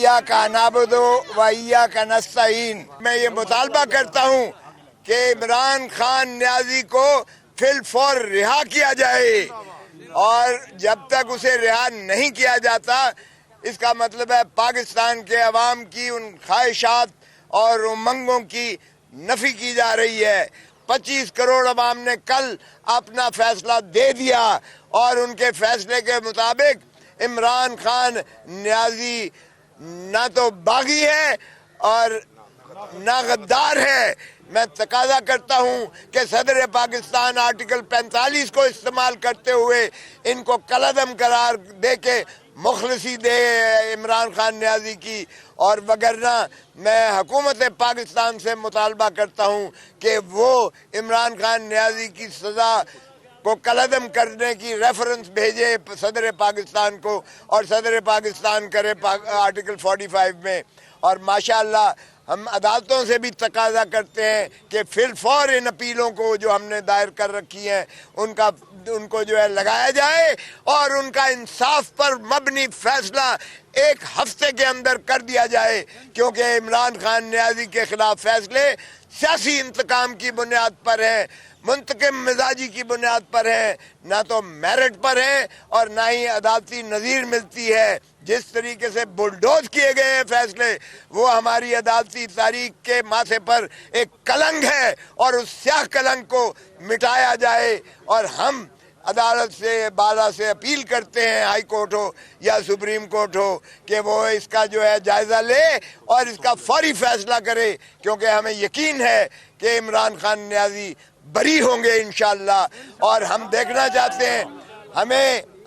इय्याक नअबुदु व इय्याक नस्तईन। मैं ये मुतालबा करता हूँ कि इमरान खान न्याजी को फिलफौर रिहा किया जाए, और जब तक उसे रिहा नहीं किया जाता इसका मतलब है पाकिस्तान के अवाम की उन ख्वाहिशात और उमंगों की नफी की जा रही है। 25 करोड़ अवाम ने कल अपना फैसला दे दिया और उनके फैसले के मुताबिक इमरान खान न्याजी ना तो बागी है और ना गद्दार है। मैं तकाजा करता हूं कि सदर पाकिस्तान आर्टिकल 45 को इस्तेमाल करते हुए इनको कलअदम करार दे के मुखलसी दे इमरान खान न्याजी की, और वगरना मैं हुकूमत पाकिस्तान से मुतालबा करता हूं कि वो इमरान खान न्याजी की सज़ा को कलअदम करने की रेफरेंस भेजे सदर पाकिस्तान को, और सदर पाकिस्तान करे आर्टिकल 45 में। और माशाअल्लाह हम अदालतों से भी तकाजा करते हैं कि फिलफौर इन अपीलों को जो हमने दायर कर रखी हैं उनको जो है लगाया जाए, और उनका इंसाफ पर मबनी फैसला 1 हफ्ते के अंदर कर दिया जाए, क्योंकि इमरान खान न्याजी के खिलाफ फैसले सियासी इंतकाम की बुनियाद पर है, मुंतकिम मिजाजी की बुनियाद पर है, ना तो मेरिट पर है और ना ही अदालती नज़ीर मिलती है। जिस तरीके से बुलडोज किए गए हैं फैसले, वो हमारी अदालती तारीख के माथे पर एक कलंक है, और उस स्याह कलंक को मिटाया जाए। और हम अदालत से बाला से अपील करते हैं, हाई कोर्ट हो या सुप्रीम कोर्ट हो, कि वो इसका जो है जायज़ा ले और इसका फौरी फैसला करे, क्योंकि हमें यकीन है कि इमरान खान न्याजी बरी होंगे इंशाअल्लाह। और हम देखना चाहते हैं,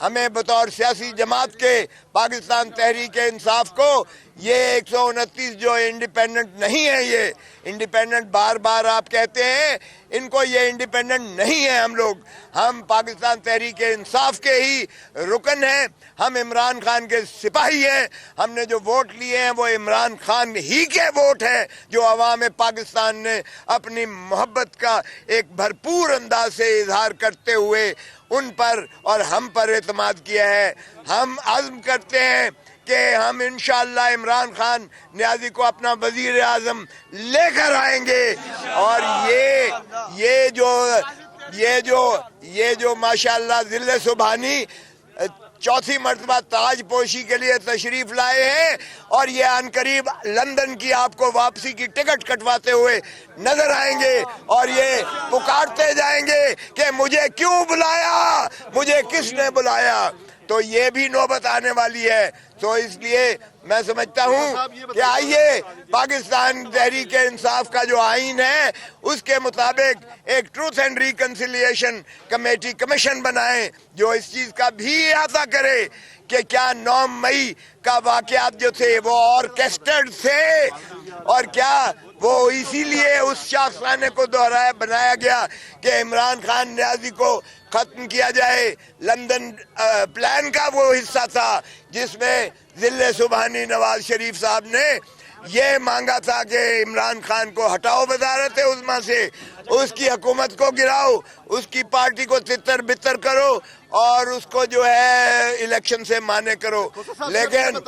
हमें बतौर सियासी जमात के पाकिस्तान तहरीक इंसाफ को ये 129 जो इंडिपेंडेंट नहीं है, ये इंडिपेंडेंट बार बार आप कहते हैं, इनको ये इंडिपेंडेंट नहीं है। हम पाकिस्तान तहरीक इंसाफ के ही रुकन हैं, हम इमरान खान के सिपाही हैं। हमने जो वोट लिए हैं वो इमरान खान ही के वोट हैं, जो अवाम पाकिस्तान ने अपनी मोहब्बत का एक भरपूर अंदाज से इजहार करते हुए उन पर और हम पर एतमाद किया है। हम अज़्म करते हैं कि हम इंशाअल्लाह इमरान खान न्याजी को अपना वजीर आज़म लेकर आएंगे, और ये जो माशाअल्लाह ज़िले सुबहानी चौथी मर्तबा ताजपोशी के लिए तशरीफ लाए हैं, और ये अनकरीब लंदन की आपको वापसी की टिकट कटवाते हुए नजर आएंगे, और ये पुकारते जाएंगे कि मुझे क्यों बुलाया, मुझे किसने बुलाया। तो ये भी नौबत आने वाली है। तो इसलिए मैं समझता हूँ कि आइए पाकिस्तान तहरीक इंसाफ का जो आइन है उसके मुताबिक एक ट्रूथ एंड रिकन्सिलिएशन कमीशन बनाएं, जो इस चीज़ का भी अहाता करे कि क्या 9 मई का वाक़यात जो थे वो ऑर्केस्ट्रेटेड थे, और क्या वो इसीलिए उस शाखसाने को बनाया गया कि इमरान खान न्याजी को खत्म किया जाए। लंदन प्लान का वो हिस्सा था जिसमें ज़िले सुबहानी नवाज शरीफ साहब ने ये मांगा था कि इमरान खान को हटाओ वज़ारत उज़्मा से, उसकी हुकूमत को गिराओ, उसकी पार्टी को तितर बितर करो और उसको जो है इलेक्शन से माने करो। लेकिन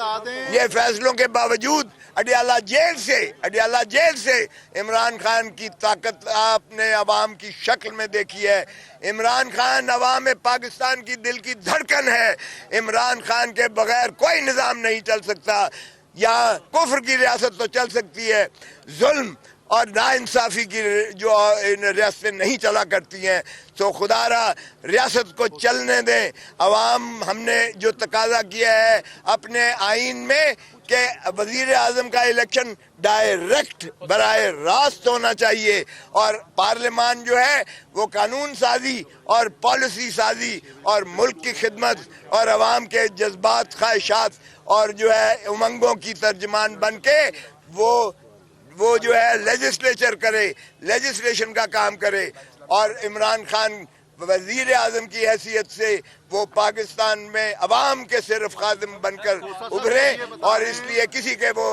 ये फैसलों के बावजूद अडियाला जेल से इमरान खान की ताकत आपने अवाम की शक्ल में देखी है। इमरान खान अवाम पाकिस्तान की दिल की धड़कन है। इमरान खान के बगैर कोई निज़ाम नहीं चल सकता। यहाँ कुफ्र की रियासत तो चल सकती है, जुल्म और नाइंसाफ़ी की जो इन रियासतें नहीं चला करती हैं। तो खुदारा रियासत को चलने दें। अवाम हमने जो तकाजा किया है अपने आइन में कि वज़ीर आज़म का इलेक्शन डायरेक्ट बराए रास्त होना चाहिए, और पार्लियामान जो है वो कानून साजी और पॉलिसी साजी और मुल्क की खिदमत और अवाम के जज्बात, ख्वाहिशात और जो है उमंगों की तर्जमान बन के वो जो है लेजिस्लेचर करे, लेजिस्लेशन का काम करे। और इमरान खान वजीर आजम की हैसियत से वो पाकिस्तान में अवाम के सिर्फ खादिम बनकर उभरे, और इसलिए किसी के वो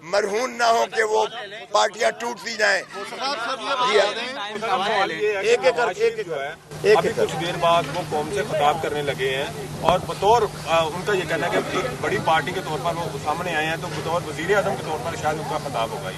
मरहून ना हो कि वो पार्टियां टूटती जाएं। अभी कुछ देर बाद वो कौम से खिताब करने लगे हैं और बतौर उनका ये कहना है कि एक बड़ी पार्टी के तौर पर वो सामने आए हैं, तो बतौर वजीर आजम के तौर पर शायद उनका खिताब होगा।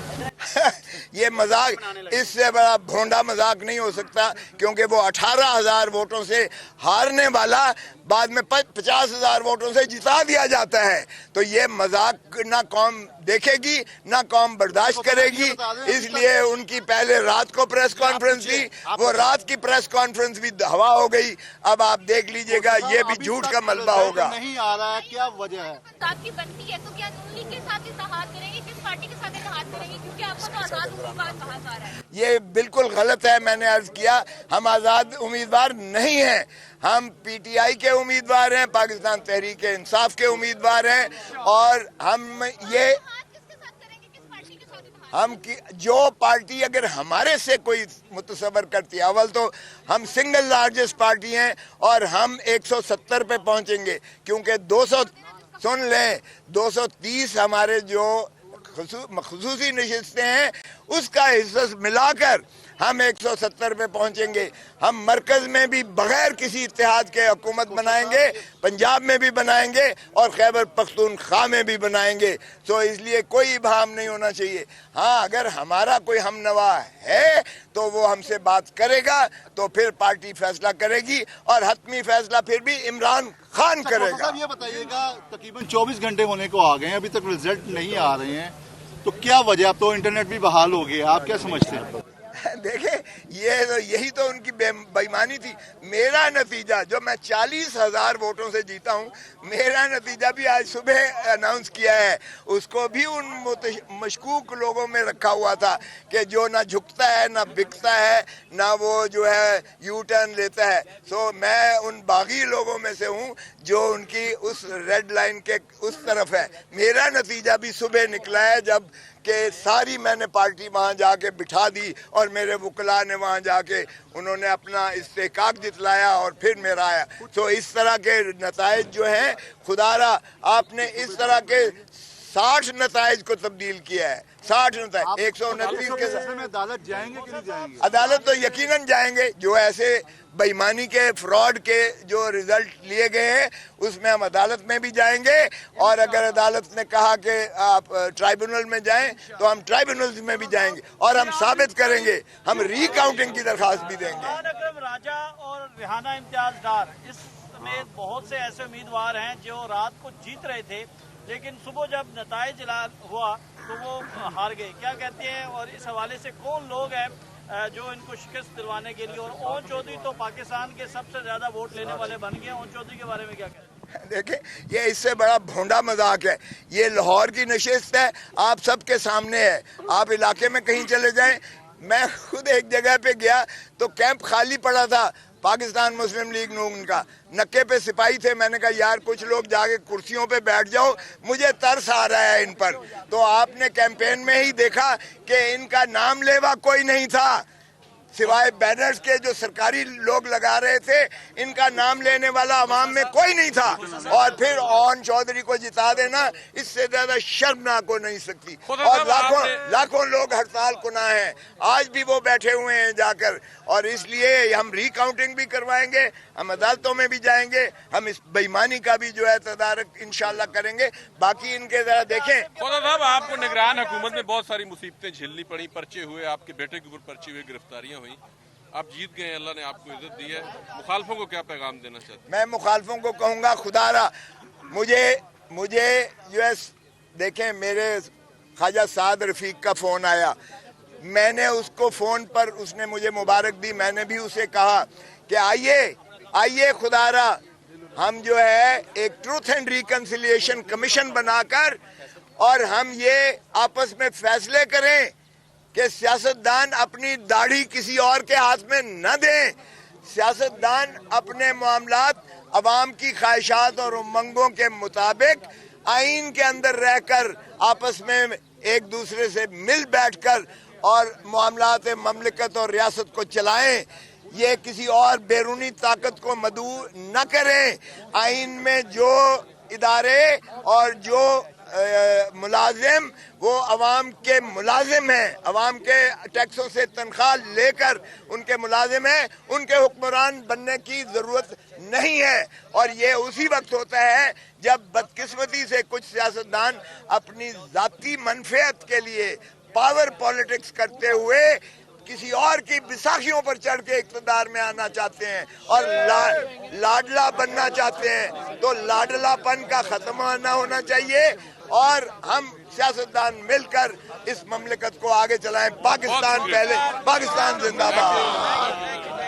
ये मजाक, इससे बड़ा भोंडा मजाक नहीं हो सकता, क्योंकि वो 18,000 वोटों से हारने वाला बाद में 50,000 वोटों से जिता दिया जाता है। तो ये मजाक ना कौम देखेगी ना कौम बर्दाश्त करेगी, इसलिए उनकी पहले रात को प्रेस कॉन्फ्रेंस थी, वो रात की प्रेस कॉन्फ्रेंस भी हवा हो गई। अब आप देख लीजिएगा ये भी झूठ का मलबा होगा। नहीं आ रहा है, क्या वजह है? आपकी बनती है तो क्या नून लीग के साथ इत्तेहाद करेंगे, किस पार्टी के साथ इत्तेहाद करेंगे, क्योंकि आपको तो आजाद उम्मीदवार कहा जा रहा है। ये बिल्कुल गलत है। मैंने अर्ज किया हम आजाद उम्मीदवार नहीं हैं, हम पीटीआई के उम्मीदवार हैं, पाकिस्तान तहरीक इंसाफ के उम्मीदवार हैं, और हम ये जो पार्टी अगर हमारे से कोई मुतसवर करती है, अव्वल तो हम सिंगल लार्जेस्ट पार्टी हैं और हम 170 पे पहुंचेंगे, क्योंकि 200 सुन लें 230 हमारे जो खसूसी नशिस्तें हैं उसका हिस्सा मिलाकर हम 170 पे पहुंचेंगे। हम मरकज में भी बगैर किसी इत्तेहाद के हुकूमत बनाएंगे, पंजाब में भी बनाएंगे और खैबर पख्तूनख्वा में भी बनाएंगे। तो इसलिए कोई इबहम नहीं होना चाहिए। हाँ, अगर हमारा कोई हमनवा है तो वो हमसे बात करेगा, तो फिर पार्टी फैसला करेगी और हतमी फैसला फिर भी इमरान खान करेगा। साहब ये बताइएगा, तकरीबन 24 घंटे होने को आ गए हैं, अभी तक रिजल्ट नहीं आ रहे हैं, तो क्या वजह? अब तो इंटरनेट भी बहाल हो गया, आप क्या समझते हैं? देखें, यही तो उनकी बेईमानी थी। मेरा नतीजा जो मैं 40,000 वोटों से जीता हूं, मेरा नतीजा भी आज सुबह अनाउंस किया है। उसको भी उन मशकूक लोगों में रखा हुआ था कि जो ना झुकता है ना बिकता है ना वो जो है यू टर्न लेता है। सो मैं उन बागी लोगों में से हूं जो उनकी उस रेड लाइन के उस तरफ है। मेरा नतीजा भी सुबह निकला है, जब कि सारी मैंने पार्टी वहाँ जाके बिठा दी और मेरे वकला ने वहाँ जाके उन्होंने अपना इस्तेकाक जितलाया और फिर मेरा आया। तो इस तरह के नताइज जो हैं, खुदारा आपने इस तरह के 60 नताइज को तब्दील किया है। 60 नताइज 129 के साथ अदालत जाएंगे कि नहीं जाएंगे? अदालत तो यकीनन जाएंगे। जो ऐसे बेईमानी के फ्रॉड के जो रिजल्ट लिए गए हैं उसमें हम अदालत में भी जाएंगे, और अगर अदालत ने कहा कि आप ट्राइब्यूनल में जाएं तो हम ट्राइब्यूनल में भी जाएंगे और हम साबित करेंगे, हम रिकाउंटिंग की दरख्वास्त भी देंगे। अकरम राजा और रेहाना इम्तियाज डार इस समेत बहुत से ऐसे उम्मीदवार हैं जो रात को जीत रहे थे, लेकिन सुबह जब नताइज ऐलान हुआ तो वो हार गए। क्या कहते हैं, और इस हवाले से कौन लोग हैं जो इनको शिकस्त दिलवाने के लिए? और ओन चौधरी तो पाकिस्तान के सबसे ज्यादा वोट लेने वाले बन गए। ओन चौधरी के बारे में क्या कहते हैं? देखें, ये इससे बड़ा भोंडा मजाक है। ये लाहौर की नशिस्त है, आप सबके सामने है। आप इलाके में कहीं चले जाएं, मैं खुद एक जगह पे गया तो कैंप खाली पड़ा था, पाकिस्तान मुस्लिम लीग नून का, नक्के पे सिपाही थे। मैंने कहा यार कुछ लोग जाके कुर्सियों पे बैठ जाओ, मुझे तरस आ रहा है इन पर। तो आपने कैंपेन में ही देखा कि इनका नाम लेवा कोई नहीं था, सिवाय बैनर्स के जो सरकारी लोग लगा रहे थे, इनका नाम लेने वाला अवाम में कोई नहीं था। और फिर ओन चौधरी को जिता देना, इससे ज्यादा शर्मनाक हो नहीं सकती। और लाखों लोग हड़ताल कुना हैं, आज भी वो बैठे हुए हैं जाकर, और इसलिए हम रिकाउंटिंग भी करवाएंगे, हम अदालतों में भी जाएंगे, हम इस बेईमानी का भी जो है तदारक इंशाल्लाह करेंगे। बाकी इनके जरा देखें। खोदा साहब, आपको निगरान हुकूमत में बहुत सारी मुसीबतें झेलनी पड़ी, पर्चे हुए, आपके बेटे के ऊपर पर्चे हुए, गिरफ्तारियां हुई, आप जीत गए, अल्लाह ने आपको इज्जत दी है। मुखालफों को क्या पैगाम देना चाहते हैं? मैं मुखालफों को कहूँगा, खुदारा मुझे जो है देखें, मेरे ख्वाजा साद रफीक का फ़ोन आया, मैंने उसको फ़ोन पर, उसने मुझे मुबारक दी, मैंने भी उसे कहा कि आइए खुदारा, हम जो है एक ट्रूथ एंड रिकन्सिलिएशन कमीशन बनाकर और हम ये आपस में फैसले करें कि सियासतदान अपनी दाढ़ी किसी और के हाथ में न दें। सियासतदान अपने मामलात अवाम की ख्वाहिशात और उमंगों के मुताबिक आइन के अंदर रहकर आपस में एक दूसरे से मिल बैठकर और मामलात ममलिकत और रियासत को चलाएं। یہ کسی اور بیرونی طاقت کو مدعو نہ کریں. آئین میں جو ادارے اور جو ملازم وہ عوام کے ملازم ہیں, عوام کے ٹیکسوں سے تنخواہ لے کر ان کے ملازم ہیں, ان کے حکمران بننے کی ضرورت نہیں ہے. اور یہ اسی وقت ہوتا ہے جب بدقسمتی سے کچھ سیاستدان اپنی ذاتی منفعت کے لیے پاور پالیٹکس کرتے ہوئے کسی اور کی بیساکھیوں پر چڑھ کے اقتدار میں آنا چاہتے ہیں اور لاڈلا بننا چاہتے ہیں. تو لاڈلا پن کا ختم نہ ہونا چاہیے اور ہم سیاستدان مل کر اس مملکت کو آگے چلائیں. پاکستان پہلے, پاکستان زندہ باد.